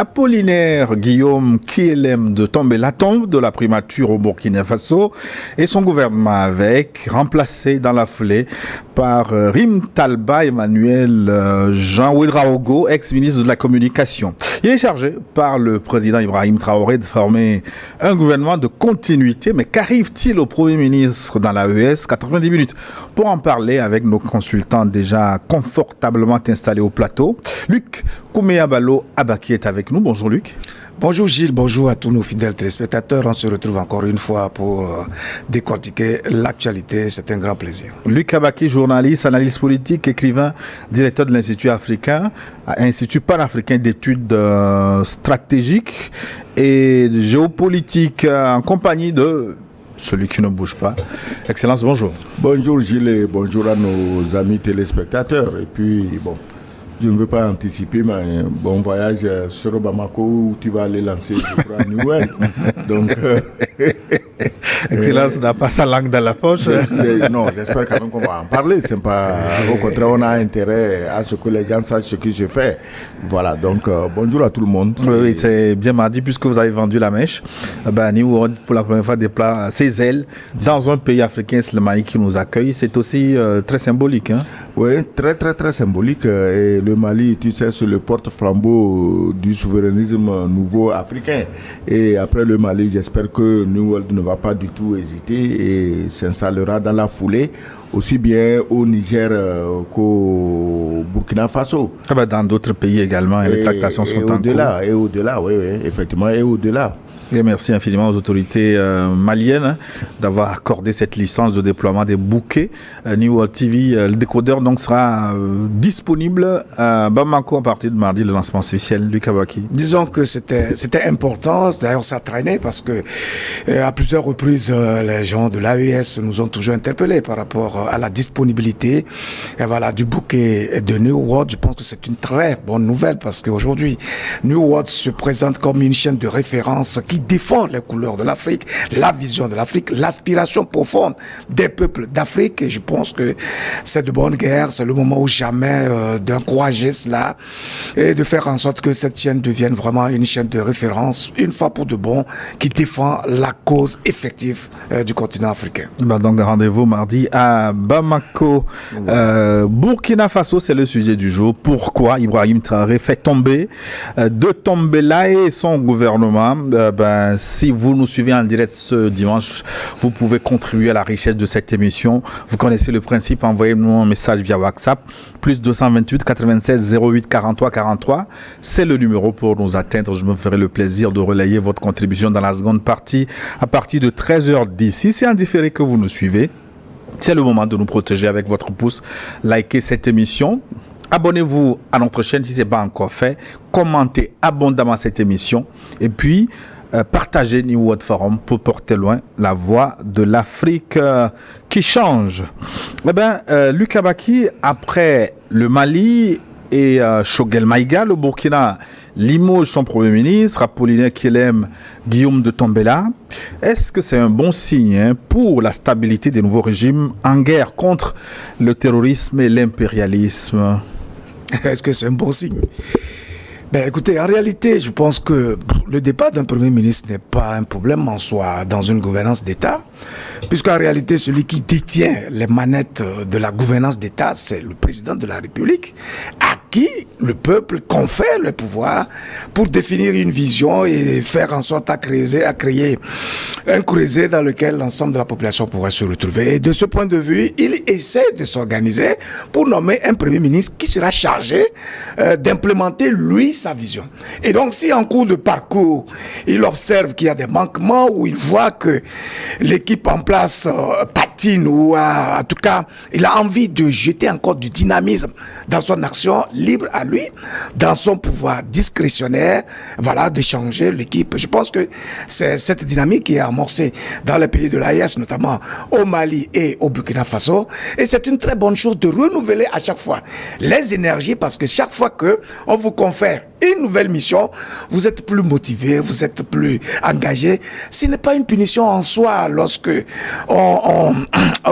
Apollinaire Guillaume Kielem de Tombela tombe de la primature au Burkina Faso et son gouvernement avec, remplacé dans la foulée par Rim Talba Emmanuel Jean Ouedraogo, ex-ministre de la Communication. Il est chargé par le président Ibrahim Traoré de former un gouvernement de continuité. Mais qu'arrive-t-il au Premier ministre dans la l'AES 90 minutes? Pour en parler avec nos consultants déjà confortablement installés au plateau, Luc Kouméabalo Abaki est avec nous. Bonjour Luc. Bonjour Gilles, bonjour à tous nos fidèles téléspectateurs. On se retrouve encore une fois pour décortiquer l'actualité. C'est un grand plaisir. Luc Abaki, journaliste, analyste politique, écrivain, directeur de l'Institut africain, Institut panafricain d'études stratégiques et géopolitiques, en compagnie de celui qui ne bouge pas. Excellence, bonjour. Bonjour Gilles et bonjour à nos amis téléspectateurs. Et puis, bon, je ne veux pas anticiper, mais bon voyage sur Bamako où tu vas aller lancer, je crois, New York. Donc, Excellence n'a pas sa langue dans la poche. Non, j'espère quand même qu'on va en parler. C'est pas, au contraire, on a intérêt à ce que les gens sachent ce que je fais. Voilà, donc bonjour à tout le monde. Oui, c'est bien mardi puisque vous avez vendu la mèche. New World, pour la première fois, déploie ses ailes dans un pays africain, c'est le Mali qui nous accueille. C'est aussi très symbolique. Hein? Oui, très très très symbolique. Et le Mali, tu sais, c'est le porte-flambeau du souverainisme nouveau africain. Et après le Mali, j'espère que New World ne va pas du tout hésiter et s'installera dans la foulée, aussi bien au Niger qu'au Burkina Faso. Dans d'autres pays également, les tractations sont en cours. Et au-delà, oui, effectivement, et au-delà. Et merci infiniment aux autorités maliennes d'avoir accordé cette licence de déploiement des bouquets. New World TV, le décodeur donc sera disponible à Bamako à partir de mardi, le lancement officiel. Luc Abaki. Disons que c'était important, d'ailleurs ça traînait parce que à plusieurs reprises les gens de l'AES nous ont toujours interpellés par rapport à la disponibilité du bouquet de New World. Je pense que c'est une très bonne nouvelle parce qu'aujourd'hui New World se présente comme une chaîne de référence qui défend les couleurs de l'Afrique, la vision de l'Afrique, l'aspiration profonde des peuples d'Afrique. Et je pense que c'est de bonne guerre, c'est le moment où jamais d'encourager cela et de faire en sorte que cette chaîne devienne vraiment une chaîne de référence, une fois pour de bon, qui défend la cause effective du continent africain. Donc rendez-vous mardi à Bamako. Burkina Faso, c'est le sujet du jour. Pourquoi Ibrahim Traoré fait tomber de Tombela et son gouvernement? Si vous nous suivez en direct ce dimanche, vous pouvez contribuer à la richesse de cette émission. Vous connaissez le principe, envoyez-nous un message via WhatsApp, plus 228 96 08 43 43. C'est le numéro pour nous atteindre. Je me ferai le plaisir de relayer votre contribution dans la seconde partie à partir de 13h10. Si c'est en différé que vous nous suivez, c'est le moment de nous protéger avec votre pouce. Likez cette émission. Abonnez-vous à notre chaîne si ce n'est pas encore fait. Commentez abondamment cette émission. Et puis, partagez New World Forum pour porter loin la voix de l'Afrique qui change. Luc Abaki, après le Mali et Choguel Maïga, le Burkina limoge son Premier ministre, Apollinaire Kielem Guillaume de Tombela. Est-ce que c'est un bon signe pour la stabilité des nouveaux régimes en guerre contre le terrorisme et l'impérialisme? Est-ce que c'est un bon signe? Écoutez, en réalité, je pense que le départ d'un Premier ministre n'est pas un problème en soi dans une gouvernance d'État, puisqu'en réalité, celui qui détient les manettes de la gouvernance d'État, c'est le président de la République, à qui le peuple confère le pouvoir pour définir une vision et faire en sorte à créer un creuset dans lequel l'ensemble de la population pourrait se retrouver. Et de ce point de vue, il essaie de s'organiser pour nommer un Premier ministre qui sera chargé d'implémenter, lui, sa vision. Et donc, si en cours de parcours, il observe qu'il y a des manquements ou il voit que l'équipe en place patine ou en tout cas, il a envie de jeter encore du dynamisme dans son action, libre à lui, dans son pouvoir discrétionnaire, de changer l'équipe. Je pense que c'est cette dynamique qui est amorcée dans les pays de l'AES, notamment au Mali et au Burkina Faso. Et c'est une très bonne chose de renouveler à chaque fois les énergies parce que chaque fois que on vous confère une nouvelle mission, vous êtes plus motivé, vous êtes plus engagé. Ce n'est pas une punition en soi lorsque on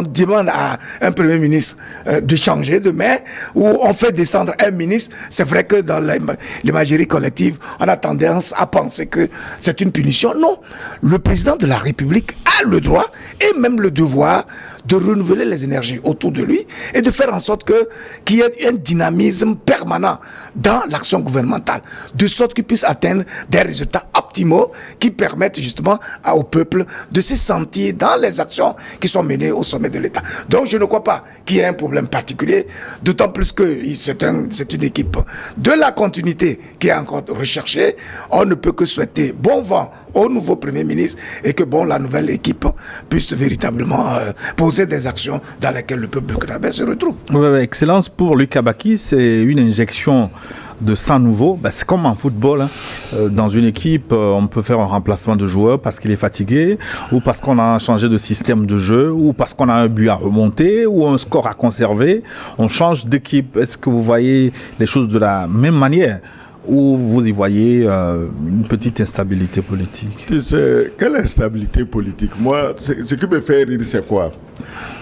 demande à un Premier ministre de changer de main ou on fait descendre un ministre. C'est vrai que dans l'imagerie collective, on a tendance à penser que c'est une punition. Non, le président de la République a le droit et même le devoir de renouveler les énergies autour de lui et de faire en sorte qu'il y ait un dynamisme permanent dans l'action gouvernementale, de sorte qu'il puisse atteindre des résultats optimaux qui permettent justement au peuple de se sentir dans les actions qui sont menées au sommet de l'État. Donc je ne crois pas qu'il y ait un problème particulier, d'autant plus que c'est une équipe de la continuité qui est encore recherchée. On ne peut que souhaiter bon vent au nouveau Premier ministre et que la nouvelle équipe puisse véritablement poser des actions dans lesquelles le peuple burkinabé se retrouve. Oui, excellence. Pour Lucas Baki, c'est une injection de sang nouveau. C'est comme en football. Dans une équipe, on peut faire un remplacement de joueur parce qu'il est fatigué, ou parce qu'on a changé de système de jeu, ou parce qu'on a un but à remonter, ou un score à conserver. On change d'équipe. Est-ce que vous voyez les choses de la même manière? Ou vous y voyez une petite instabilité politique? Tu sais, quelle instabilité politique? Moi, ce qui me fait rire, c'est quoi?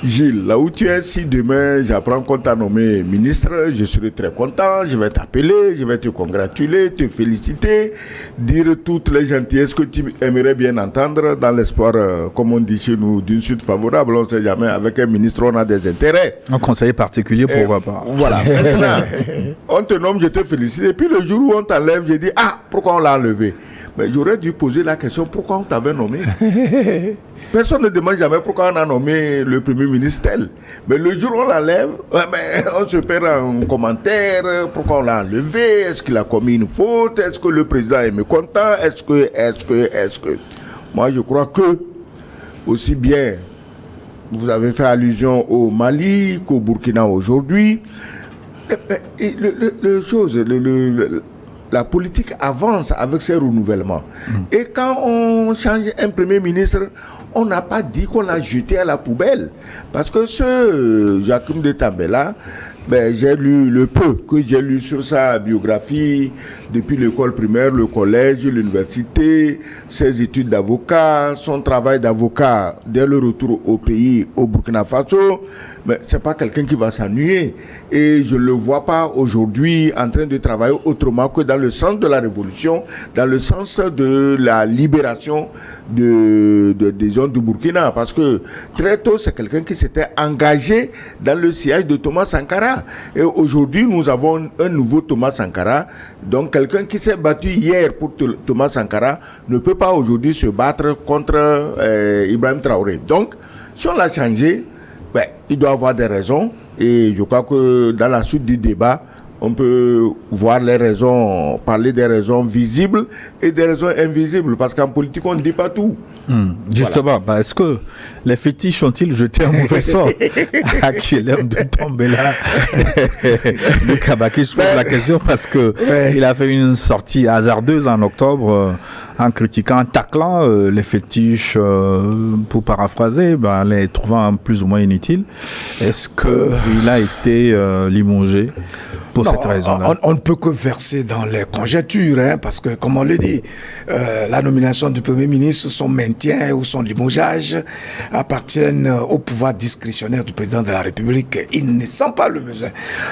Gilles, là où tu es, si demain j'apprends qu'on t'a nommé ministre, je serai très content, je vais t'appeler, je vais te congratuler, te féliciter, dire toutes les gentillesses que tu aimerais bien entendre dans l'espoir, comme on dit chez nous, d'une suite favorable. On ne sait jamais, avec un ministre, on a des intérêts. Un conseiller particulier, pourquoi pas? Voilà. Maintenant, on te nomme, je te félicite, et puis le jour où on t'enlève, je dis, pourquoi on l'a enlevé? Mais j'aurais dû poser la question, pourquoi on t'avait nommé? Personne ne demande jamais pourquoi on a nommé le Premier ministre tel. Mais le jour où on l'enlève, on se perd en commentaire, pourquoi on l'a enlevé, est-ce qu'il a commis une faute, est-ce que le président est mécontent, est-ce que... Moi, je crois que, aussi bien, vous avez fait allusion au Mali qu'au Burkina aujourd'hui, la politique avance avec ces renouvellements. Et quand on change un Premier ministre, on n'a pas dit qu'on l'a jeté à la poubelle. Parce que ce Joachim de Tambela, j'ai lu le peu que j'ai lu sur sa biographie depuis l'école primaire, le collège, l'université, ses études d'avocat, son travail d'avocat dès le retour au pays, au Burkina Faso. Mais c'est pas quelqu'un qui va s'ennuyer. Et je ne le vois pas aujourd'hui en train de travailler autrement que dans le sens de la révolution, dans le sens de la libération des zones du Burkina. Parce que très tôt, c'est quelqu'un qui s'était engagé dans le siège de Thomas Sankara. Et aujourd'hui, nous avons un nouveau Thomas Sankara. Donc, quelqu'un qui s'est battu hier pour Thomas Sankara ne peut pas aujourd'hui se battre contre Ibrahim Traoré. Donc, si on l'a changé, il doit avoir des raisons. Et je crois que dans la suite du débat, on peut voir les raisons, parler des raisons visibles et des raisons invisibles. Parce qu'en politique, on ne dit pas tout. Justement, voilà. Est-ce que les fétiches ont-ils jeté un mauvais sort à Kielem de tomber là? Lucas Baki, je pose la question parce que il a fait une sortie hasardeuse en octobre en critiquant, en taclant les fétiches, pour paraphraser, les trouvant plus ou moins inutiles. Est-ce qu'il a été limogé pour cette raison-là? On ne peut que verser dans les conjectures, parce que, comme on le dit, la nomination du Premier ministre, son maintien ou son limogeage appartiennent au pouvoir discrétionnaire du président de la République. Il ne sent pas le besoin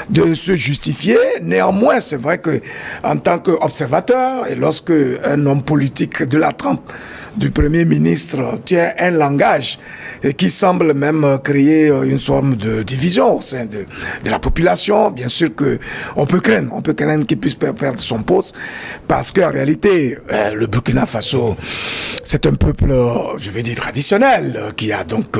de se justifier. Néanmoins, c'est vrai que, en tant qu'observateur, et lorsque un homme politique de la trempe du Premier ministre tient un langage qui semble même créer une forme de division au sein de la population, bien sûr que on peut craindre qu'il puisse perdre son poste, parce qu'en réalité, le Burkina Faso, c'est un peuple, je vais dire, traditionnel, qui a donc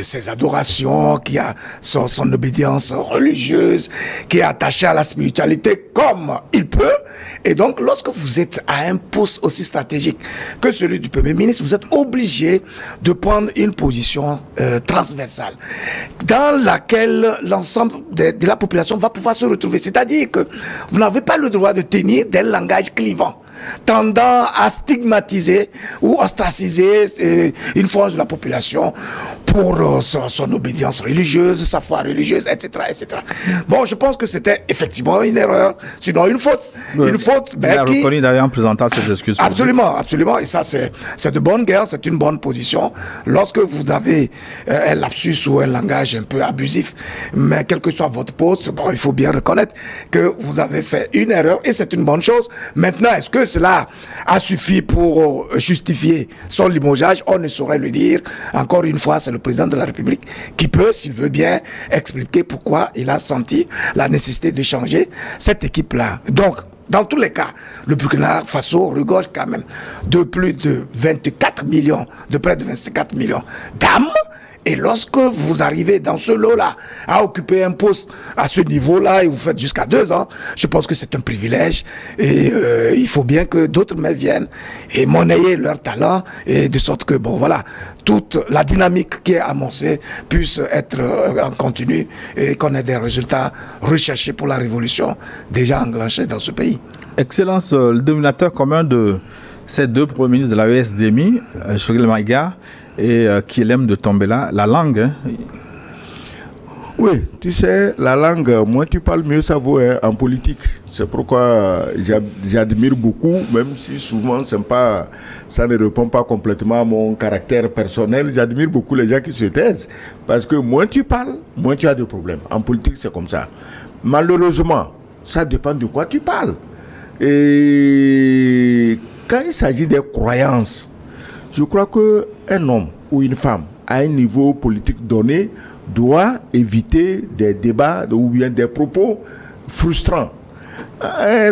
ses adorations, qui a son obédience religieuse, qui est attaché à la spiritualité comme il peut. Et donc, lorsque vous êtes à un poste aussi stratégique que celui du Premier ministre, vous êtes obligé de prendre une position transversale dans laquelle l'ensemble de la population va pouvoir se retrouver. C'est-à-dire que vous n'avez pas le droit de tenir des langages clivants. tendant à stigmatiser ou ostraciser une frange de la population pour son obédience religieuse, sa foi religieuse, etc., etc. Bon, je pense que c'était effectivement une erreur, sinon une faute. Oui. Une faute, Il a reconnu d'ailleurs en présentant ses excuses. Absolument, absolument. Et ça, c'est de bonne guerre, c'est une bonne position. Lorsque vous avez un lapsus ou un langage un peu abusif, mais quel que soit votre poste, bon, il faut bien reconnaître que vous avez fait une erreur et c'est une bonne chose. Maintenant, est-ce que cela a suffi pour justifier son limogeage? On ne saurait le dire. Encore une fois, c'est le président de la République qui peut, s'il veut bien, expliquer pourquoi il a senti la nécessité de changer cette équipe-là. Donc, dans tous les cas, le Burkina Faso regorge quand même de plus de 24 millions, de près de 24 millions d'âmes. Et lorsque vous arrivez dans ce lot-là à occuper un poste à ce niveau-là et vous faites jusqu'à 2 ans, je pense que c'est un privilège et il faut bien que d'autres mains viennent et monnayer leur talent et de sorte que, bon voilà, toute la dynamique qui est amorcée puisse être en continu et qu'on ait des résultats recherchés pour la révolution déjà enclenchée dans ce pays. Excellence, le dominateur commun de ces deux premiers ministres de la ESDMI, Choguel Maïga et Kyelem de Tombela, la langue. Hein. Oui, tu sais, la langue, moins tu parles, mieux ça vaut hein, en politique. C'est pourquoi j'admire beaucoup, même si souvent ça ne répond pas complètement à mon caractère personnel. J'admire beaucoup les gens qui se taisent. Parce que moins tu parles, moins tu as de problèmes. En politique, c'est comme ça. Malheureusement, ça dépend de quoi tu parles. Et quand il s'agit des croyances, je crois qu'un homme ou une femme à un niveau politique donné doit éviter des débats ou bien des propos frustrants.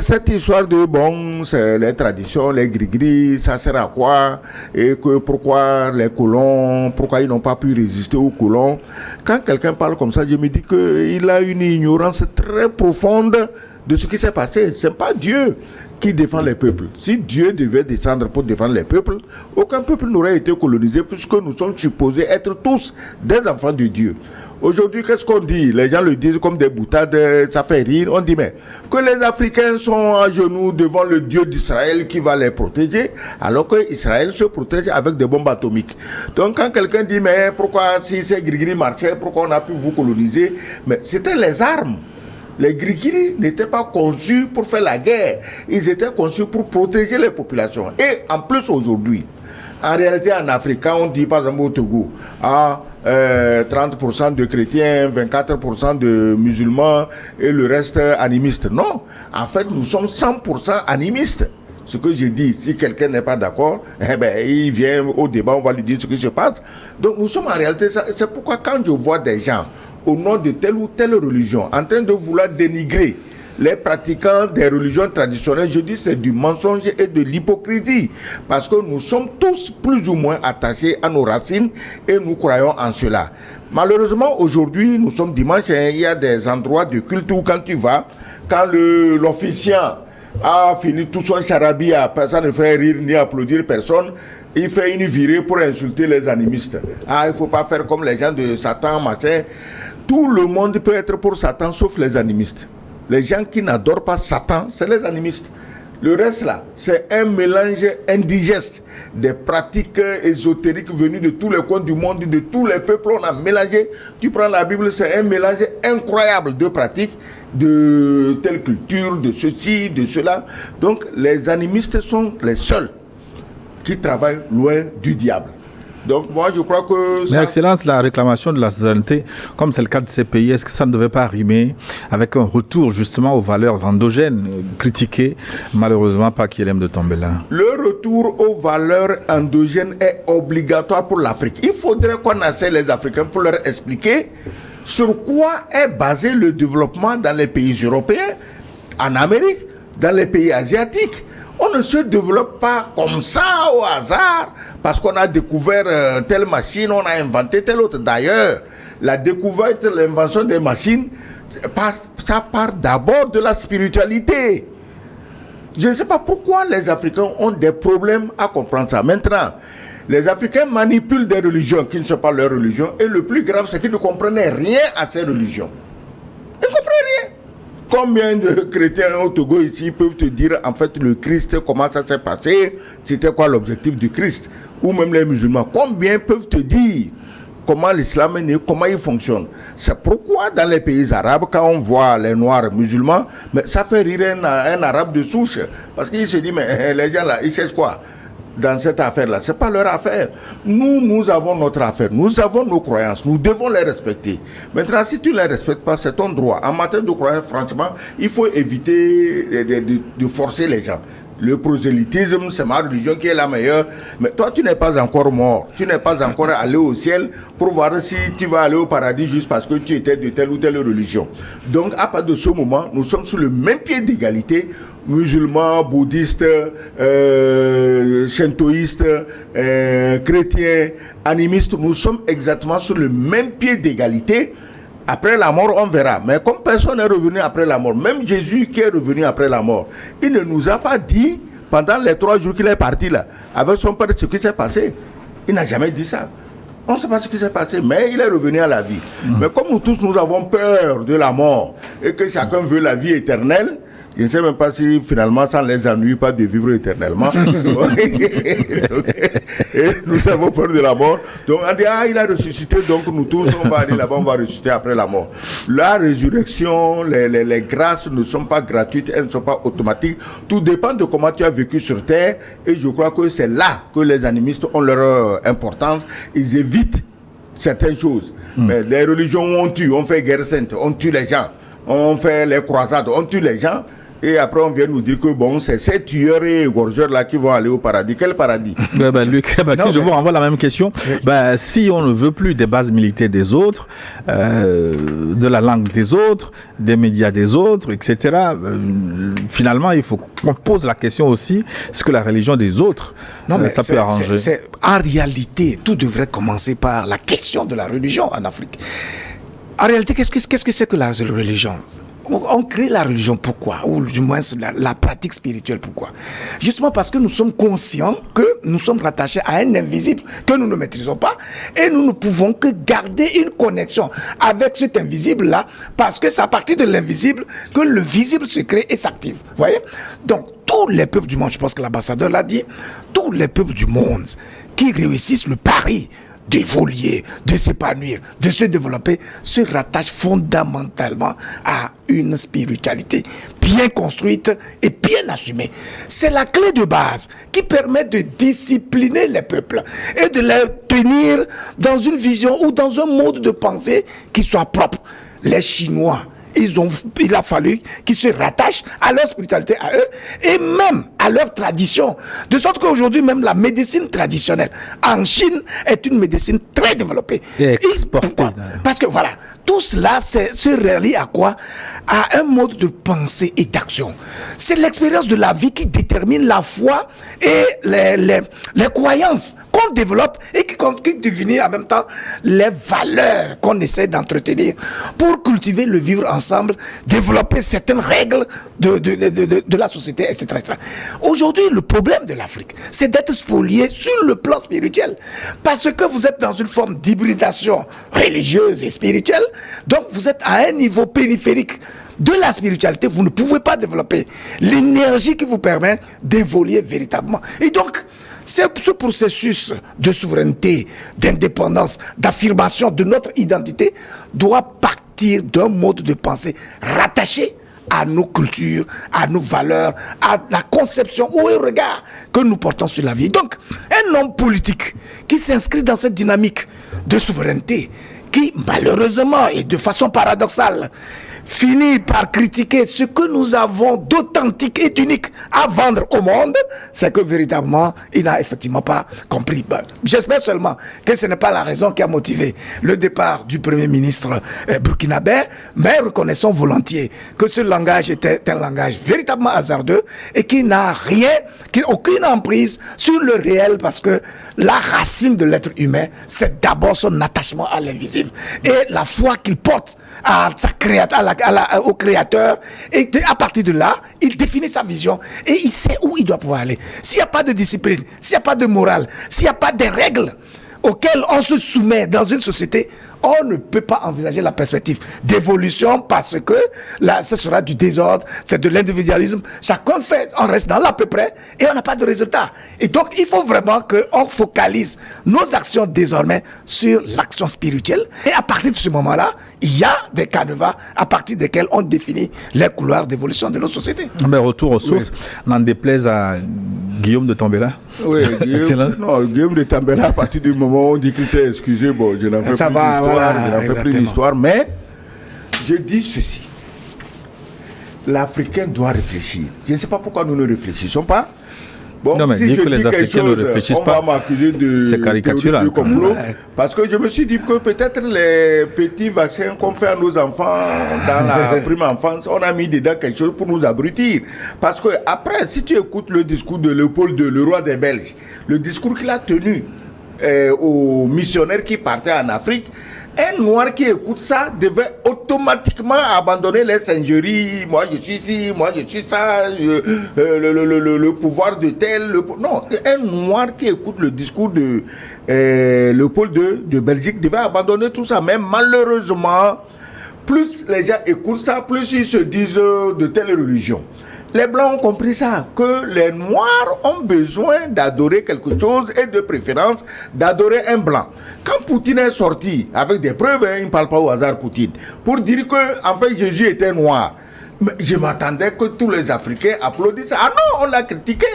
Cette histoire de bon, c'est les traditions, les gris-gris, ça sert à quoi? Et que pourquoi les colons, pourquoi ils n'ont pas pu résister aux colons? Quand quelqu'un parle comme ça, je me dis qu'il a une ignorance très profonde de ce qui s'est passé. Ce n'est pas Dieu qui défend les peuples. Si Dieu devait descendre pour défendre les peuples, aucun peuple n'aurait été colonisé puisque nous sommes supposés être tous des enfants de Dieu. Aujourd'hui, qu'est-ce qu'on dit? Les gens le disent comme des boutades, ça fait rire. On dit mais que les Africains sont à genoux devant le Dieu d'Israël qui va les protéger, alors que Israël se protège avec des bombes atomiques. Donc quand quelqu'un dit mais pourquoi si ces gris-gris marchaient, pourquoi on a pu vous coloniser? Mais c'était les armes. Les gris-gris n'étaient pas conçus pour faire la guerre. Ils étaient conçus pour protéger les populations. Et en plus aujourd'hui, en réalité en Afrique, quand on dit par exemple au Togo, 30% de chrétiens, 24% de musulmans et le reste animistes. Non, en fait nous sommes 100% animistes. Ce que j'ai dit, si quelqu'un n'est pas d'accord, eh ben, il vient au débat, on va lui dire ce qui se passe. Donc nous sommes en réalité, c'est pourquoi quand je vois des gens au nom de telle ou telle religion en train de vouloir dénigrer les pratiquants des religions traditionnelles, je dis c'est du mensonge et de l'hypocrisie. Parce que nous sommes tous plus ou moins attachés à nos racines et nous croyons en cela. Malheureusement, aujourd'hui, nous sommes dimanche, il y a des endroits de culte où quand tu vas, quand l'officiant a fini tout son charabia, personne ne fait rire ni applaudir personne, il fait une virée pour insulter les animistes. Il ne faut pas faire comme les gens de Satan, machin. Tout le monde peut être pour Satan, sauf les animistes. Les gens qui n'adorent pas Satan, c'est les animistes. Le reste là, c'est un mélange indigeste des pratiques ésotériques venues de tous les coins du monde, de tous les peuples. On a mélangé. Tu prends la Bible, c'est un mélange incroyable de pratiques, de telle culture, de ceci, de cela. Donc les animistes sont les seuls qui travaillent loin du diable. Donc moi je crois que... Mais Excellence, la réclamation de la souveraineté, comme c'est le cas de ces pays, est-ce que ça ne devait pas rimer avec un retour justement aux valeurs endogènes critiquées malheureusement par Kyelem de Tombela? Le retour aux valeurs endogènes est obligatoire pour l'Afrique. Il faudrait qu'on essaie les Africains pour leur expliquer sur quoi est basé le développement dans les pays européens, en Amérique, dans les pays asiatiques. On ne se développe pas comme ça au hasard parce qu'on a découvert telle machine, on a inventé telle autre. D'ailleurs, la découverte, l'invention des machines, ça part d'abord de la spiritualité. Je ne sais pas pourquoi les Africains ont des problèmes à comprendre ça. Maintenant, les Africains manipulent des religions qui ne sont pas leurs religions et le plus grave, c'est qu'ils ne comprennent rien à ces religions. Ils ne comprennent rien. Combien de chrétiens au Togo ici peuvent te dire en fait le Christ, comment ça s'est passé, c'était quoi l'objectif du Christ? Ou même les musulmans, combien peuvent te dire comment l'islam est né, comment il fonctionne? C'est pourquoi dans les pays arabes, quand on voit les noirs musulmans, mais ça fait rire un arabe de souche. Parce qu'il se dit, mais les gens là, ils cherchent quoi dans cette affaire-là? C'est pas leur affaire. Nous avons notre affaire. Nous avons nos croyances. Nous devons les respecter. Maintenant, si tu ne les respectes pas, c'est ton droit. En matière de croyances, franchement, il faut éviter de forcer les gens. Le prosélytisme, c'est ma religion qui est la meilleure. Mais toi, tu n'es pas encore mort. Tu n'es pas encore allé au ciel pour voir si tu vas aller au paradis juste parce que tu étais de telle ou telle religion. Donc, à partir de ce moment, nous sommes sur le même pied d'égalité. Musulmans, bouddhistes, shintoïstes, chrétiens, animistes, nous sommes exactement sur le même pied d'égalité. Après la mort, on verra. Mais comme personne n'est revenu après la mort, même Jésus qui est revenu après la mort, il ne nous a pas dit, pendant les 3 jours qu'il est parti là, avec son père, ce qui s'est passé. Il n'a jamais dit ça. On ne sait pas ce qui s'est passé, mais il est revenu à la vie. Mais comme nous tous, nous avons peur de la mort et que chacun veut la vie éternelle, je ne sais même pas si finalement ça ne les ennuie pas de vivre éternellement. Et nous avons peur de la mort. Donc on dit, il a ressuscité, donc nous tous on va aller là-bas, on va ressusciter après la mort. La résurrection, les grâces ne sont pas gratuites, elles ne sont pas automatiques. Tout dépend de comment tu as vécu sur terre. Et je crois que c'est là que les animistes ont leur importance. Ils évitent certaines choses. Mais les religions où on fait guerre sainte, on tue les gens. On fait les croisades, on tue les gens. Et après, on vient nous dire que bon, c'est ces tueurs et égorgeurs-là qui vont aller au paradis. Quel paradis? Luc, je vous renvoie la même question. Si on ne veut plus des bases militaires des autres, de la langue des autres, des médias des autres, etc., finalement, il faut qu'on pose la question aussi, est-ce que la religion des autres, ça peut arranger? En réalité, tout devrait commencer par la question de la religion en Afrique. En réalité, qu'est-ce que c'est que la religion? On crée la religion pourquoi? Ou du moins la pratique spirituelle pourquoi? Justement parce que nous sommes conscients que nous sommes rattachés à un invisible que nous ne maîtrisons pas et nous ne pouvons que garder une connexion avec cet invisible-là parce que c'est à partir de l'invisible que le visible se crée et s'active. Vous voyez? Donc, tous les peuples du monde, je pense que l'ambassadeur l'a dit, tous les peuples du monde qui réussissent le pari d'évoluer, de s'épanouir, de se développer, se rattache fondamentalement à une spiritualité bien construite et bien assumée. C'est la clé de base qui permet de discipliner les peuples et de les tenir dans une vision ou dans un mode de pensée qui soit propre. Les Chinois, il a fallu qu'ils se rattachent à leur spiritualité, à eux, et même à leur tradition. De sorte qu'aujourd'hui, même la médecine traditionnelle en Chine est une médecine très développée. Pourquoi? Parce que voilà, tout cela se relie à quoi? À un mode de pensée et d'action. C'est l'expérience de la vie qui détermine la foi et les croyances qu'on développe et qui deviennent en même temps les valeurs qu'on essaie d'entretenir pour cultiver le vivre ensemble, développer certaines règles de la société, etc., etc. Aujourd'hui, le problème de l'Afrique, c'est d'être spolié sur le plan spirituel. Parce que vous êtes dans une forme d'hybridation religieuse et spirituelle, donc vous êtes à un niveau périphérique de la spiritualité, vous ne pouvez pas développer l'énergie qui vous permet d'évoluer véritablement. Et donc, ce processus de souveraineté, d'indépendance, d'affirmation de notre identité doit partir d'un mode de pensée rattaché à nos cultures, à nos valeurs, à la conception ou au regard que nous portons sur la vie. Donc, un homme politique qui s'inscrit dans cette dynamique de souveraineté, qui malheureusement et de façon paradoxale finit par critiquer ce que nous avons d'authentique et d'unique à vendre au monde, c'est que véritablement, il n'a effectivement pas compris. J'espère seulement que ce n'est pas la raison qui a motivé le départ du Premier ministre burkinabé, mais reconnaissons volontiers que ce langage était un langage véritablement hasardeux et qui n'a aucune emprise sur le réel, parce que la racine de l'être humain, c'est d'abord son attachement à l'invisible et la foi qu'il porte à sa au créateur, et à partir de là, il définit sa vision et il sait où il doit pouvoir aller. S'il n'y a pas de discipline, s'il n'y a pas de morale, s'il n'y a pas de règles auxquelles on se soumet dans une société, on ne peut pas envisager la perspective d'évolution parce que là, ce sera du désordre, c'est de l'individualisme. Chacun fait, on reste dans l'à peu près et on n'a pas de résultat. Et donc, il faut vraiment qu'on focalise nos actions désormais sur l'action spirituelle. Et à partir de ce moment-là, il y a des canevas à partir desquels on définit les couloirs d'évolution de nos sociétés. Mais retour aux sources, n'en déplaise à Guillaume de Tambela. Oui, Guillaume de Tambela, à partir du moment où on dit qu'il s'est excusé, bon, je n'en fais plus d'histoire, mais je dis ceci. L'Africain doit réfléchir. Je ne sais pas pourquoi nous ne réfléchissons pas. Bon, non, mais si dire je que les Africains ne réfléchissent pas, on va m'accuser c'est caricatural. de complot, parce que je me suis dit que peut-être les petits vaccins qu'on fait à nos enfants dans la prime enfance, on a mis dedans quelque chose pour nous abrutir. Parce que après, si tu écoutes le discours de Léopold II, le roi des Belges, le discours qu'il a tenu aux missionnaires qui partaient en Afrique, un noir qui écoute ça devait automatiquement abandonner les singeries. Moi je suis ici, moi je suis ça, le pouvoir de tel. Non, un noir qui écoute le discours de Léopold II de Belgique devait abandonner tout ça. Mais malheureusement, plus les gens écoutent ça, plus ils se disent de telle religion. Les Blancs ont compris ça, que les Noirs ont besoin d'adorer quelque chose et de préférence d'adorer un Blanc. Quand Poutine est sorti, avec des preuves, il ne parle pas au hasard Poutine, pour dire que en fait Jésus était noir. Mais je m'attendais que tous les Africains applaudissent. Ah non, on l'a critiqué.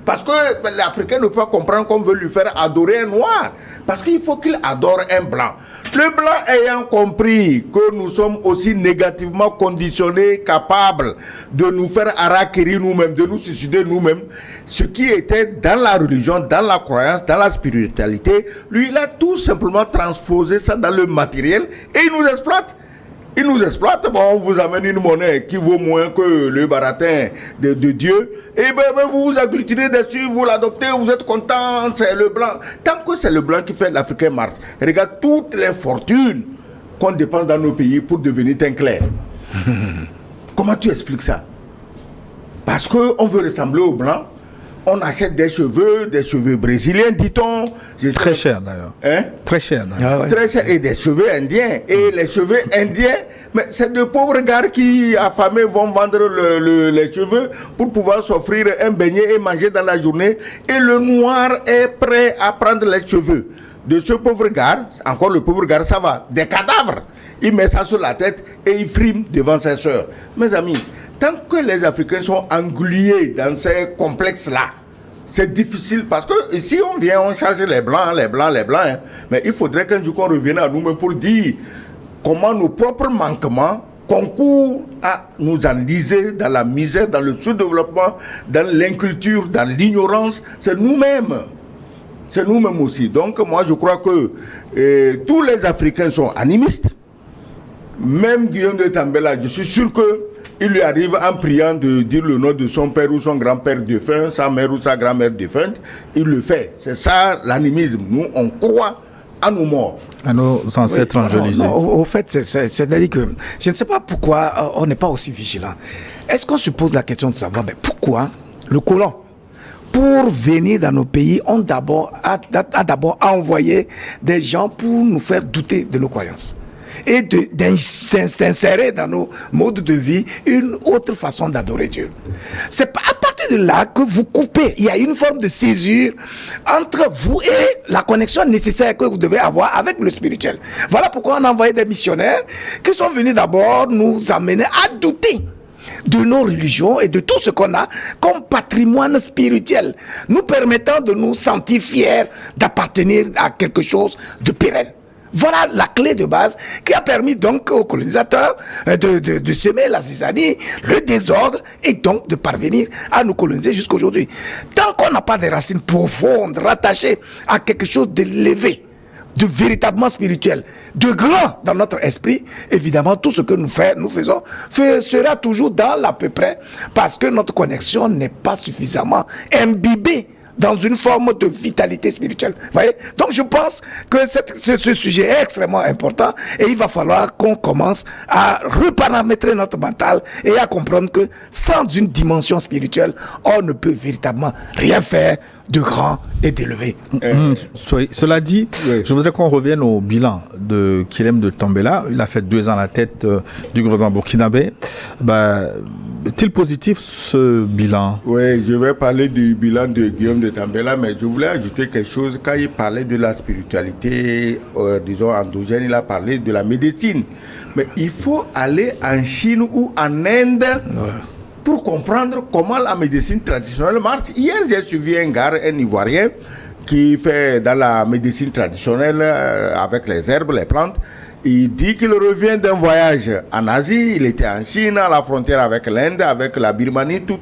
Parce que l'Africain ne peut pas comprendre qu'on veut lui faire adorer un noir. Parce qu'il faut qu'il adore un blanc. Le blanc ayant compris que nous sommes aussi négativement conditionnés, capables de nous faire harakiri nous-mêmes, de nous suicider nous-mêmes, ce qui était dans la religion, dans la croyance, dans la spiritualité, lui, il a tout simplement transposé ça dans le matériel et il nous exploite. Il nous exploite, bon, on vous amène une monnaie qui vaut moins que le baratin de Dieu, et ben vous vous agglutinez dessus, vous l'adoptez, vous êtes content, c'est le blanc. Tant que c'est le blanc qui fait l'Africain marche, regarde toutes les fortunes qu'on dépense dans nos pays pour devenir teint clair. Comment tu expliques ça? Parce qu'on veut ressembler aux blancs. On achète des cheveux brésiliens, dit-on. Très cher d'ailleurs. Hein? Très cher d'ailleurs. Ah ouais. Très cher. Et des cheveux indiens. Et les cheveux indiens, mais c'est de pauvres gars qui, affamés, vont vendre les cheveux pour pouvoir s'offrir un beignet et manger dans la journée. Et le noir est prêt à prendre les cheveux de ce pauvre gars. Encore le pauvre gars, ça va. Des cadavres. Il met ça sur la tête et il frime devant ses soeurs. Mes amis, tant que les Africains sont englués dans ces complexes-là, c'est difficile parce que si on vient, on charge les blancs. Hein, mais il faudrait qu'un jour qu'on revienne à nous-mêmes pour dire comment nos propres manquements concourent à nous enliser dans la misère, dans le sous-développement, dans l'inculture, dans l'ignorance. C'est nous-mêmes. C'est nous-mêmes aussi. Donc moi je crois que tous les Africains sont animistes. Même Guillaume de Tambela, je suis sûr que il lui arrive en priant de dire le nom de son père ou son grand-père défunt, sa mère ou sa grand-mère défunte. Il le fait. C'est ça l'animisme. Nous, on croit à nos morts. À nos ancêtres enjeulisés. Au fait, c'est-à-dire que je ne sais pas pourquoi on n'est pas aussi vigilant. Est-ce qu'on se pose la question de savoir pourquoi le colon, pour venir dans nos pays, a d'abord envoyé des gens pour nous faire douter de nos croyances et d'insérer dans nos modes de vie une autre façon d'adorer Dieu. C'est à partir de là que vous coupez. Il y a une forme de césure entre vous et la connexion nécessaire que vous devez avoir avec le spirituel. Voilà pourquoi on a envoyé des missionnaires qui sont venus d'abord nous amener à douter de nos religions et de tout ce qu'on a comme patrimoine spirituel, nous permettant de nous sentir fiers d'appartenir à quelque chose de pérenne. Voilà la clé de base qui a permis donc aux colonisateurs de semer la zizanie, le désordre et donc de parvenir à nous coloniser jusqu'aujourd'hui. Tant qu'on n'a pas des racines profondes, rattachées à quelque chose d'élevé, de véritablement spirituel, de grand dans notre esprit, évidemment tout ce que nous faisons sera toujours dans l'à peu près parce que notre connexion n'est pas suffisamment imbibée dans une forme de vitalité spirituelle. Vous voyez? Donc je pense que ce sujet est extrêmement important et il va falloir qu'on commence à reparamétrer notre mental et à comprendre que sans une dimension spirituelle, on ne peut véritablement rien faire de grand et d'élevé. Cela dit, je voudrais qu'on revienne au bilan de Guillaume de Tambela. Il a fait 2 ans à la tête du gouvernement burkinabé. Est-il positif ce bilan? Oui, je vais parler du bilan de Guillaume de Tambela, mais je voulais ajouter quelque chose. Quand il parlait de la spiritualité, disons endogène, il a parlé de la médecine. Mais il faut aller en Chine ou en Inde pour comprendre comment la médecine traditionnelle marche. Hier, j'ai suivi un gars, un Ivoirien, qui fait dans la médecine traditionnelle avec les herbes, les plantes. Il dit qu'il revient d'un voyage en Asie. Il était en Chine, à la frontière avec l'Inde, avec la Birmanie, tout.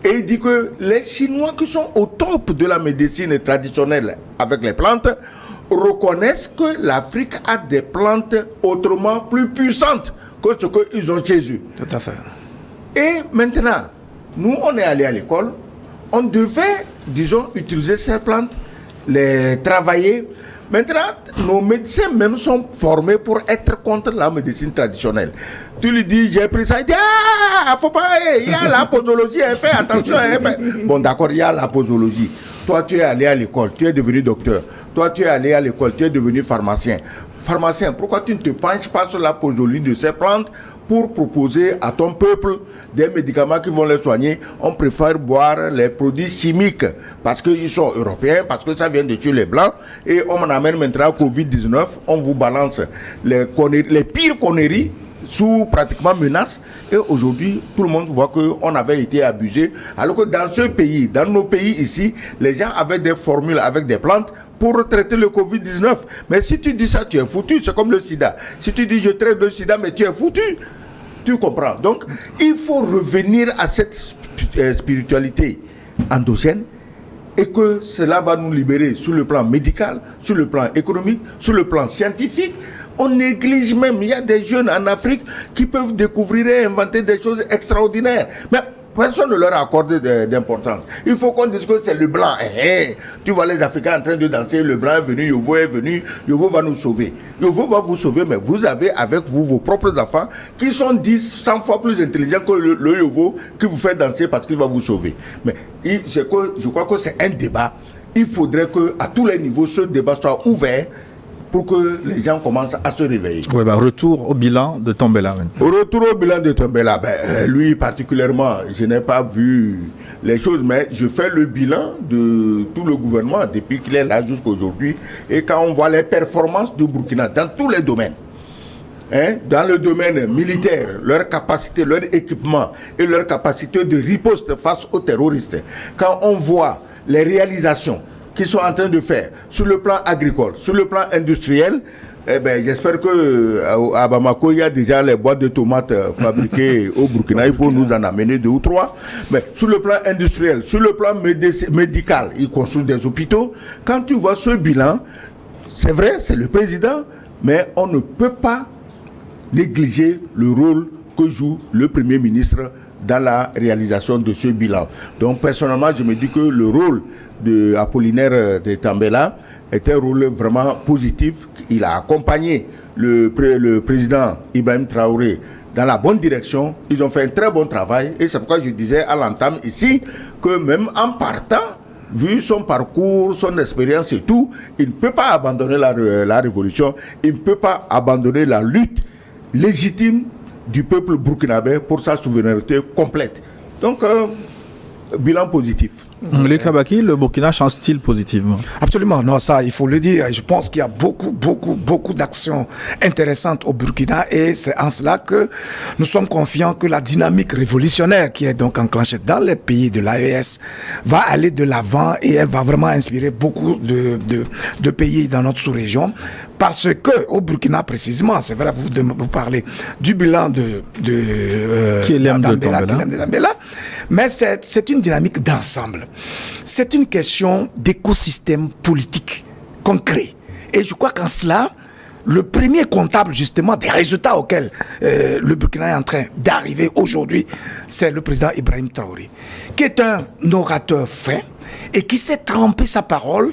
Et il dit que les Chinois qui sont au top de la médecine traditionnelle avec les plantes reconnaissent que l'Afrique a des plantes autrement plus puissantes que ce qu'ils ont chez eux. Tout à fait. Et maintenant, nous, on est allé à l'école, on devait, disons, utiliser ces plantes, les travailler. Maintenant, nos médecins même sont formés pour être contre la médecine traditionnelle. Tu lui dis, j'ai pris ça, il dit, faut pas, il y a la posologie, fais attention. Bon, d'accord, il y a la posologie. Toi, tu es allé à l'école, tu es devenu docteur. Toi, tu es allé à l'école, tu es devenu pharmacien. Pharmacien, pourquoi tu ne te penches pas sur la posologie de ces plantes pour proposer à ton peuple des médicaments qui vont les soigner? On préfère boire les produits chimiques parce qu'ils sont européens, parce que ça vient de tuer les blancs. Et on amène maintenant Covid-19, on vous balance les pires conneries sous pratiquement menace. Et aujourd'hui, tout le monde voit qu'on avait été abusé. Alors que dans ce pays, dans nos pays ici, les gens avaient des formules avec des plantes pour traiter le Covid-19. Mais si tu dis ça, tu es foutu. C'est comme le sida. Si tu dis je traite le sida, mais tu es foutu. Tu comprends? Donc, il faut revenir à cette spiritualité endogène et que cela va nous libérer sur le plan médical, sur le plan économique, sur le plan scientifique. On néglige même, il y a des jeunes en Afrique qui peuvent découvrir et inventer des choses extraordinaires. Mais personne ne leur accorde d'importance. Il faut qu'on dise que c'est le blanc. Tu vois les Africains en train de danser, le blanc est venu, Yovo va nous sauver. Yovo va vous sauver, mais vous avez avec vous vos propres enfants qui sont 100 fois plus intelligents que le Yovo qui vous fait danser parce qu'il va vous sauver. Mais je crois que c'est un débat. Il faudrait qu'à tous les niveaux, ce débat soit ouvert pour que les gens commencent à se réveiller. Oui, retour au bilan de Tambela. Retour au bilan de Tambela. Lui particulièrement, je n'ai pas vu les choses, mais je fais le bilan de tout le gouvernement depuis qu'il est là jusqu'à aujourd'hui. Et quand on voit les performances du Burkina dans tous les domaines, dans le domaine militaire, leur capacité, leur équipement et leur capacité de riposte face aux terroristes, quand on voit les réalisations qu'ils sont en train de faire sur le plan agricole, sur le plan industriel, j'espère que à Bamako, il y a déjà les boîtes de tomates fabriquées au Burkina. Il faut nous en amener 2 ou 3. Mais sur le plan industriel, sur le plan médical, ils construisent des hôpitaux. Quand tu vois ce bilan, c'est vrai, c'est le président, mais on ne peut pas négliger le rôle que joue le Premier ministre dans la réalisation de ce bilan. Donc personnellement, je me dis que le rôle de Apollinaire de Tambela est un rôle vraiment positif. Il a accompagné le président Ibrahim Traoré dans la bonne direction. Ils ont fait un très bon travail et c'est pourquoi je disais à l'entame ici que même en partant, vu son parcours, son expérience et tout, il ne peut pas abandonner la révolution, il ne peut pas abandonner la lutte légitime du peuple burkinabé pour sa souveraineté complète. Donc, bilan positif. Le Kabaki, le Burkina change-t-il positivement? Absolument, non, ça, il faut le dire. Je pense qu'il y a beaucoup d'actions intéressantes au Burkina et c'est en cela que nous sommes confiants que la dynamique révolutionnaire qui est donc enclenchée dans les pays de l'AES va aller de l'avant et elle va vraiment inspirer beaucoup de pays dans notre sous-région. Parce que au Burkina précisément, c'est vrai, vous parlez du bilan de Tambela, mais c'est une dynamique d'ensemble. C'est une question d'écosystème politique concret. Et je crois qu'en cela, le premier comptable justement des résultats auxquels le Burkina est en train d'arriver aujourd'hui, c'est le président Ibrahim Traoré, qui est un orateur fin, et qui sait tremper sa parole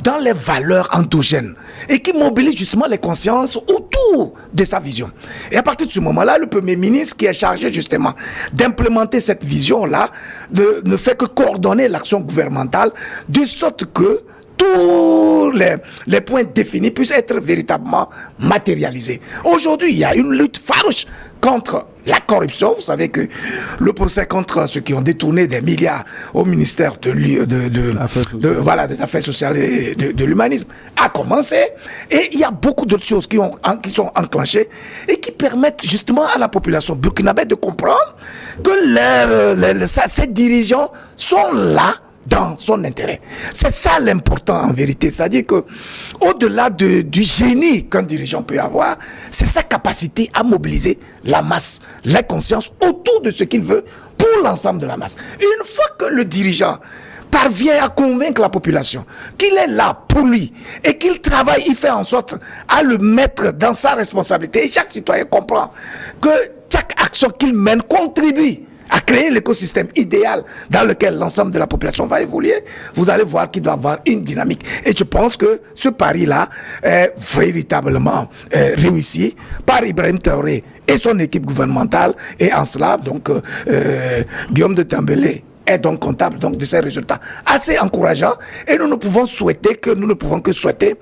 dans les valeurs endogènes et qui mobilise justement les consciences autour de sa vision. Et à partir de ce moment-là, le Premier ministre qui est chargé justement d'implémenter cette vision-là ne fait que coordonner l'action gouvernementale de sorte que tous les points définis puissent être véritablement matérialisés. Aujourd'hui, il y a une lutte farouche contre la corruption. Vous savez que le procès contre ceux qui ont détourné des milliards au ministère des Affaires sociales et de l'humanisme a commencé. Et il y a beaucoup d'autres choses qui sont enclenchées et qui permettent justement à la population burkinabé de comprendre que ces dirigeants sont là dans son intérêt. C'est ça l'important en vérité. C'est-à-dire que au-delà du génie qu'un dirigeant peut avoir, c'est sa capacité à mobiliser la masse, la conscience autour de ce qu'il veut pour l'ensemble de la masse. Une fois que le dirigeant parvient à convaincre la population qu'il est là pour lui et qu'il travaille, il fait en sorte à le mettre dans sa responsabilité. Et chaque citoyen comprend que chaque action qu'il mène contribue à créer l'écosystème idéal dans lequel l'ensemble de la population va évoluer. Vous allez voir qu'il doit avoir une dynamique. Et je pense que ce pari-là est véritablement réussi par Ibrahim Traoré et son équipe gouvernementale. Et en cela, donc, Guillaume de Tambélé est donc comptable donc de ces résultats assez encourageants, et nous ne pouvons que souhaiter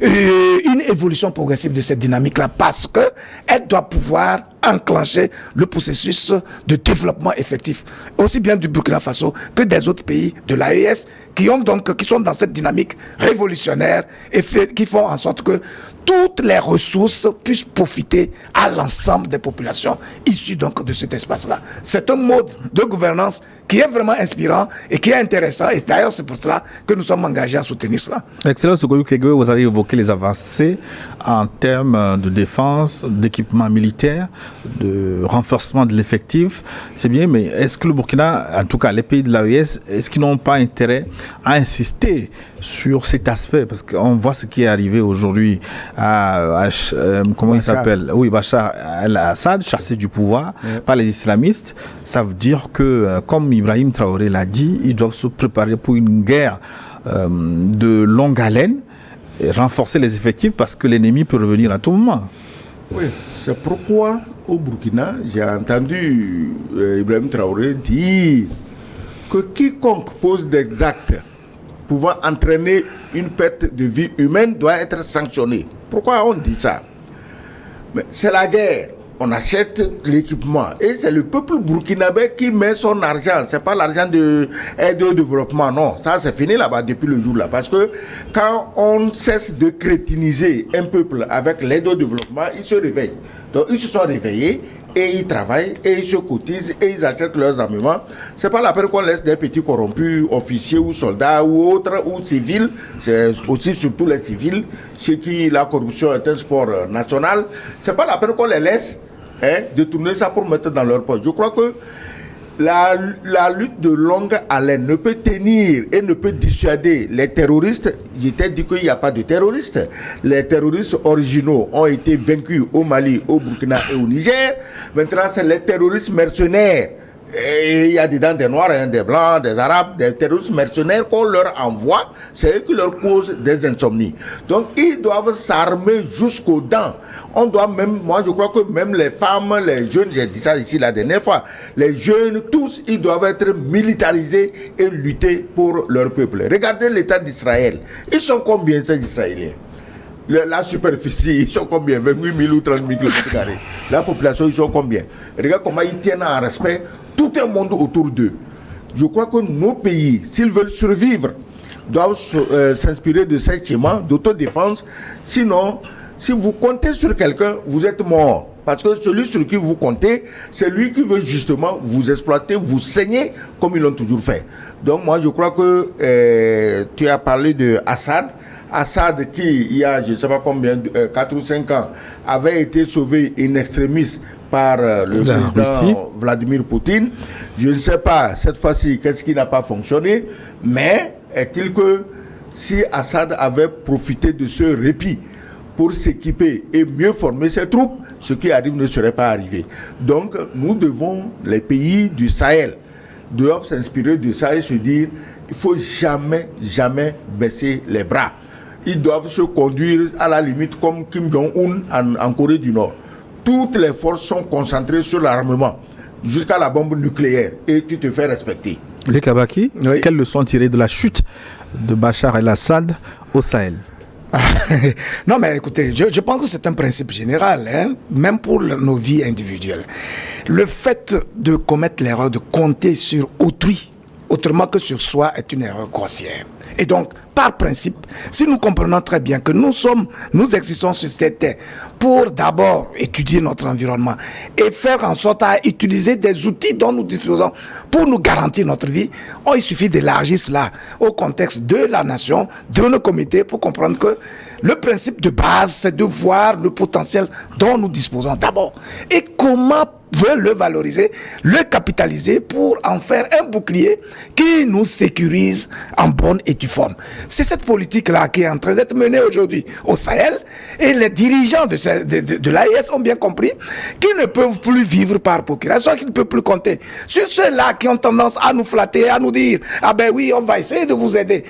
une évolution progressive de cette dynamique-là, parce que elle doit pouvoir enclencher le processus de développement effectif, aussi bien du Burkina Faso que des autres pays de l'AES qui sont dans cette dynamique révolutionnaire et qui font en sorte que toutes les ressources puissent profiter à l'ensemble des populations issues donc de cet espace-là. C'est un mode de gouvernance qui est vraiment inspirant et qui est intéressant, et d'ailleurs c'est pour cela que nous sommes engagés à soutenir cela. Excellent, Sogoyou Kegwe, vous avez évoqué les avancées en termes de défense, d'équipement militaire, de renforcement de l'effectif. C'est bien, mais est-ce que le Burkina, en tout cas les pays de l'AES, est-ce qu'ils n'ont pas intérêt à insister sur cet aspect? Parce qu'on voit ce qui est arrivé aujourd'hui à comment il s'appelle? Oui, Bachar el-Assad, chassé du pouvoir par les islamistes. Ça veut dire que, comme Ibrahim Traoré l'a dit, ils doivent se préparer pour une guerre de longue haleine et renforcer les effectifs parce que l'ennemi peut revenir à tout moment. Oui, c'est pourquoi au Burkina, j'ai entendu Ibrahim Traoré dire que quiconque pose des actes pouvant entraîner une perte de vie humaine doit être sanctionné. Pourquoi on dit ça? Mais c'est la guerre. On achète l'équipement et c'est le peuple burkinabé qui met son argent. C'est pas l'argent de aide au développement, non. Ça c'est fini là-bas depuis le jour là. Parce que quand on cesse de crétiniser un peuple avec l'aide au développement, ils se réveillent. Donc ils se sont réveillés et ils travaillent et ils se cotisent et ils achètent leurs armements. C'est pas la peine qu'on laisse des petits corrompus, officiers ou soldats ou autres ou civils. C'est aussi surtout les civils chez qui la corruption est un sport national. C'est pas la peine qu'on les laisse détourner ça pour mettre dans leur poche. Je crois que la lutte de longue haleine ne peut tenir et ne peut dissuader les terroristes. J'étais dit qu'il n'y a pas de terroristes. Les terroristes originaux ont été vaincus au Mali, au Burkina et au Niger. Maintenant, c'est les terroristes mercenaires. Et il y a dedans des Noirs, des Blancs, des Arabes, des terroristes mercenaires qu'on leur envoie. C'est eux qui leur causent des insomnies. Donc, ils doivent s'armer jusqu'aux dents. On doit même, moi je crois que même les femmes, les jeunes, j'ai dit ça ici la dernière fois, les jeunes, tous, ils doivent être militarisés et lutter pour leur peuple. Regardez l'État d'Israël. Ils sont combien ces Israéliens? La superficie, ils sont combien? 28 000 ou 30 000 km². La population, ils sont combien? Regarde comment ils tiennent en respect tout un monde autour d'eux. Je crois que nos pays, s'ils veulent survivre, doivent s'inspirer de ces schémas d'autodéfense. Sinon, si vous comptez sur quelqu'un, vous êtes mort. Parce que celui sur qui vous comptez, c'est lui qui veut justement vous exploiter, vous saigner, comme ils l'ont toujours fait. Donc moi, je crois que tu as parlé de Assad. Assad qui, il y a je ne sais pas combien, 4 ou 5 ans, avait été sauvé in extremis par le président Vladimir Poutine. Je ne sais pas, cette fois-ci, qu'est-ce qui n'a pas fonctionné, mais est-il que si Assad avait profité de ce répit pour s'équiper et mieux former ses troupes, ce qui arrive ne serait pas arrivé. Donc, nous devons, les pays du Sahel, doivent s'inspirer de ça et se dire, il ne faut jamais baisser les bras. Ils doivent se conduire à la limite comme Kim Jong-un en Corée du Nord. Toutes les forces sont concentrées sur l'armement, jusqu'à la bombe nucléaire, et tu te fais respecter. Luc Abaki, oui. Quelle leçon tirer de la chute de Bachar el-Assad au Sahel? Non, mais écoutez, je pense que c'est un principe général, hein, même pour nos vies individuelles. Le fait de commettre l'erreur de compter sur autrui, autrement que sur soi, est une erreur grossière. Et donc, par principe, si nous comprenons très bien que nous existons sur cette terre pour d'abord étudier notre environnement et faire en sorte à utiliser des outils dont nous disposons pour nous garantir notre vie, il suffit d'élargir cela au contexte de la nation, de nos comités, pour comprendre que le principe de base, c'est de voir le potentiel dont nous disposons d'abord. Et comment veut le valoriser, le capitaliser pour en faire un bouclier qui nous sécurise en bonne et due forme. C'est cette politique-là qui est en train d'être menée aujourd'hui au Sahel, et les dirigeants de l'AES ont bien compris qu'ils ne peuvent plus vivre par procuration, qu'ils ne peuvent plus compter sur ceux-là qui ont tendance à nous flatter, à nous dire « Ah ben oui, on va essayer de vous aider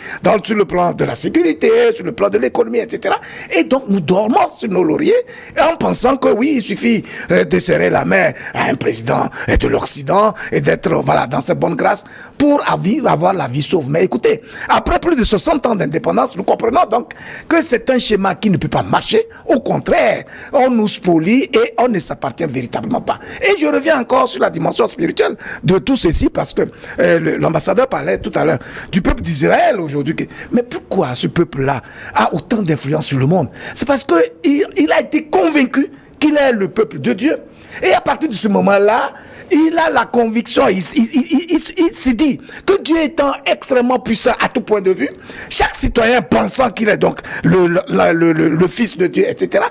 sur le plan de la sécurité, sur le plan de l'économie, etc. » Et donc nous dormons sur nos lauriers en pensant que oui, il suffit de serrer la main à un président de l'Occident et d'être dans ses bonnes grâces pour avoir la vie sauve. Mais écoutez, après plus de 60 ans d'indépendance, nous comprenons donc que c'est un schéma qui ne peut pas marcher. Au contraire, on nous spolie et on ne s'appartient véritablement pas. Et je reviens encore sur la dimension spirituelle de tout ceci, parce que l'ambassadeur parlait tout à l'heure du peuple d'Israël aujourd'hui. Mais pourquoi ce peuple-là a autant d'influence sur le monde? C'est parce qu'il a été convaincu qu'il est le peuple de Dieu. Et à partir de ce moment-là, il a la conviction, il se dit que Dieu étant extrêmement puissant à tout point de vue, chaque citoyen pensant qu'il est donc le fils de Dieu, etc.,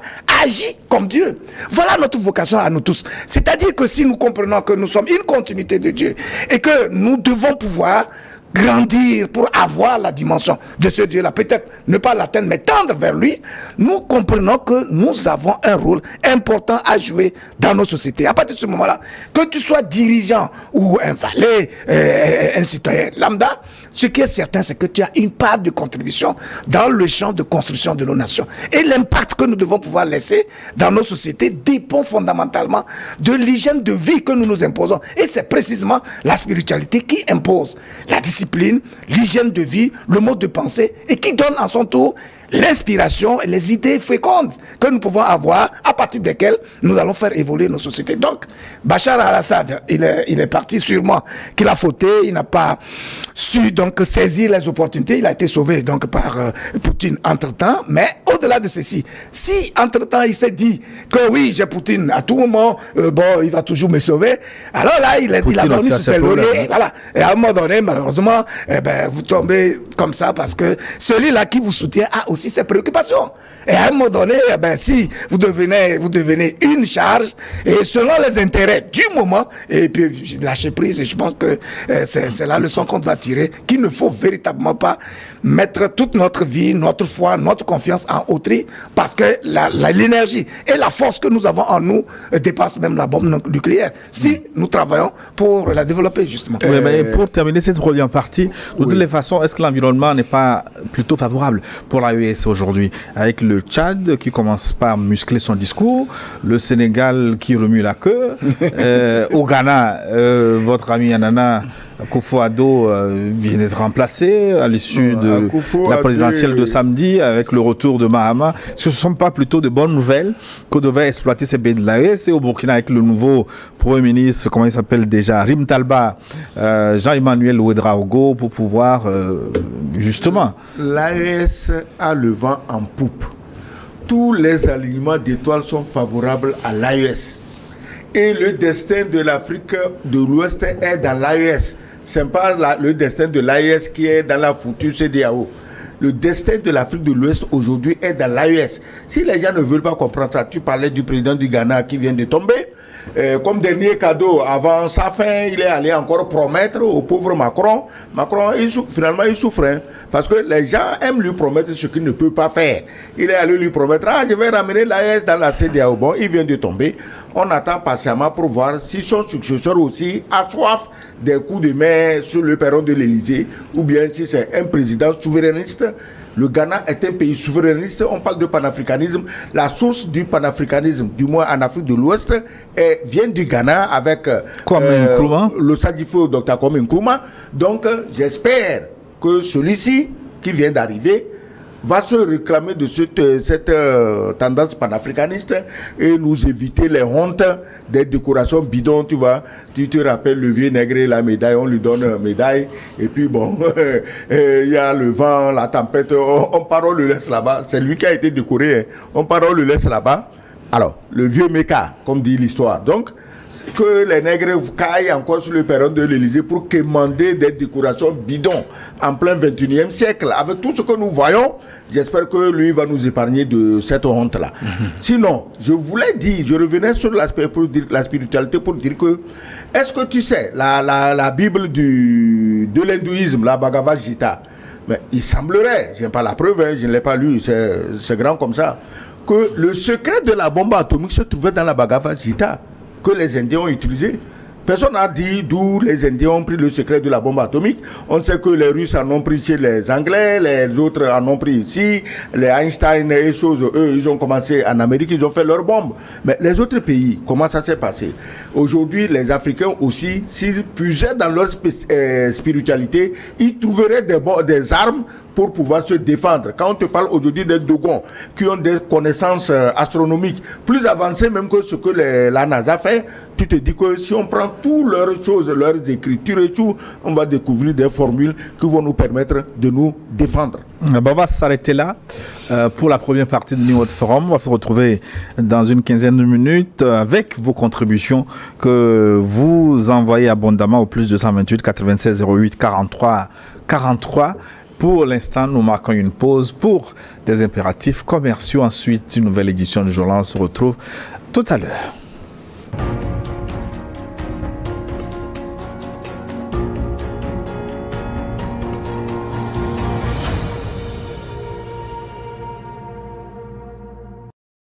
agit comme Dieu. Voilà notre vocation à nous tous. C'est-à-dire que si nous comprenons que nous sommes une continuité de Dieu et que nous devons pouvoir grandir pour avoir la dimension de ce Dieu-là, peut-être ne pas l'atteindre, mais tendre vers lui, nous comprenons que nous avons un rôle important à jouer dans nos sociétés. À partir de ce moment-là, que tu sois dirigeant ou un valet, un citoyen lambda, ce qui est certain, c'est que tu as une part de contribution dans le champ de construction de nos nations. Et l'impact que nous devons pouvoir laisser dans nos sociétés dépend fondamentalement de l'hygiène de vie que nous nous imposons. Et c'est précisément la spiritualité qui impose la discipline, l'hygiène de vie, le mode de pensée, et qui donne en son tour l'inspiration et les idées fécondes que nous pouvons avoir, à partir desquelles nous allons faire évoluer nos sociétés. Donc, Bachar al-Assad, il est parti sûrement qu'il a fauté, il n'a pas su donc saisir les opportunités, il a été sauvé donc par Poutine entre-temps, mais au-delà de ceci, si entre-temps il s'est dit que oui, j'ai Poutine, à tout moment, il va toujours me sauver, alors là, il a dormi sur ses lauriers, voilà. Et à un moment donné, malheureusement, vous tombez comme ça parce que celui-là qui vous soutient a aussi ses préoccupations. Et à un moment donné, si vous devenez une charge, et selon les intérêts du moment, et puis lâcher prise, et je pense que c'est la leçon qu'on doit tirer, qu'il ne faut véritablement pas mettre toute notre vie, notre foi, notre confiance en autrui, parce que l'énergie et la force que nous avons en nous dépassent même la bombe nucléaire, si nous travaillons pour la développer, justement. Oui, mais pour terminer cette première partie, de toutes les façons, est-ce que l'environnement n'est pas plutôt favorable pour l'AES aujourd'hui, avec le Tchad qui commence par muscler son discours, le Sénégal qui remue la queue, au Ghana, votre ami Anana Akufo-Addo vient d'être remplacé à l'issue de la présidentielle de samedi avec le retour de Mahama. Est-ce que ce ne sont pas plutôt de bonnes nouvelles qu'on devait exploiter ces pays de l'AES? Et au Burkina avec le nouveau Premier ministre, comment il s'appelle déjà, Rim Talba, Jean-Emmanuel Ouedraogo, pour pouvoir justement... L'AES a le vent en poupe. Tous les alignements d'étoiles sont favorables à l'AES. Et le destin de l'Afrique de l'Ouest est dans l'AES. Ce n'est pas le destin de l'AES qui est dans la foutue CEDEAO. Le destin de l'Afrique de l'Ouest aujourd'hui est dans l'AES. Si les gens ne veulent pas comprendre ça, tu parlais du président du Ghana qui vient de tomber. comme dernier cadeau, avant sa fin, il est allé encore promettre au pauvre Macron. Macron, finalement, il souffre. Hein, parce que les gens aiment lui promettre ce qu'il ne peut pas faire. Il est allé lui promettre, je vais ramener l'AES dans la CEDEAO. Bon, il vient de tomber. On attend patiemment pour voir si son successeur aussi a soif des coups de main sur le perron de l'Élysée, ou bien si c'est un président souverainiste. Le Ghana est un pays souverainiste, on parle de panafricanisme. La source du panafricanisme, du moins en Afrique de l'Ouest, vient du Ghana avec le Sadifo Dr Kwame Nkrumah. Donc j'espère que celui-ci qui vient d'arriver va se réclamer de cette tendance panafricaniste et nous éviter les hontes des décorations bidons, tu vois. Tu te rappelles le vieux nègre, la médaille, on lui donne une médaille, et puis bon, il y a le vent, la tempête, on part, on le laisse là-bas. C'est lui qui a été décoré, hein. On part, on le laisse là-bas. Alors, le vieux méca, comme dit l'histoire. Donc, que les nègres caillent encore sur le perron de l'Élysée pour quémander des décorations bidons en plein 21e siècle. Avec tout ce que nous voyons, j'espère que lui va nous épargner de cette honte-là. Sinon, je voulais dire, je revenais sur l'aspect pour dire, la spiritualité pour dire que, est-ce que tu sais, la Bible de l'hindouisme, la Bhagavad Gita, mais il semblerait, je n'ai pas la preuve, hein, je ne l'ai pas lu, c'est grand comme ça, que le secret de la bombe atomique se trouvait dans la Bhagavad Gita, que les Indiens ont utilisé. Personne n'a dit d'où les Indiens ont pris le secret de la bombe atomique. On sait que les Russes en ont pris chez les Anglais, les autres en ont pris ici, les Einstein et choses, eux, ils ont commencé en Amérique, ils ont fait leurs bombes. Mais les autres pays, comment ça s'est passé? Aujourd'hui, les Africains aussi, s'ils puisaient dans leur spiritualité, ils trouveraient des armes pour pouvoir se défendre. Quand on te parle aujourd'hui des Dogons qui ont des connaissances astronomiques plus avancées même que ce que la NASA fait, tu te dis que si on prend toutes leurs choses, leurs écritures et tout, on va découvrir des formules qui vont nous permettre de nous défendre. Bon, on va s'arrêter là pour la première partie de New World Forum. On va se retrouver dans une quinzaine de minutes avec vos contributions que vous envoyez abondamment au plus 228 96 08 43 43. Pour l'instant, nous marquons une pause pour des impératifs commerciaux. Ensuite, une nouvelle édition du journal. On se retrouve tout à l'heure.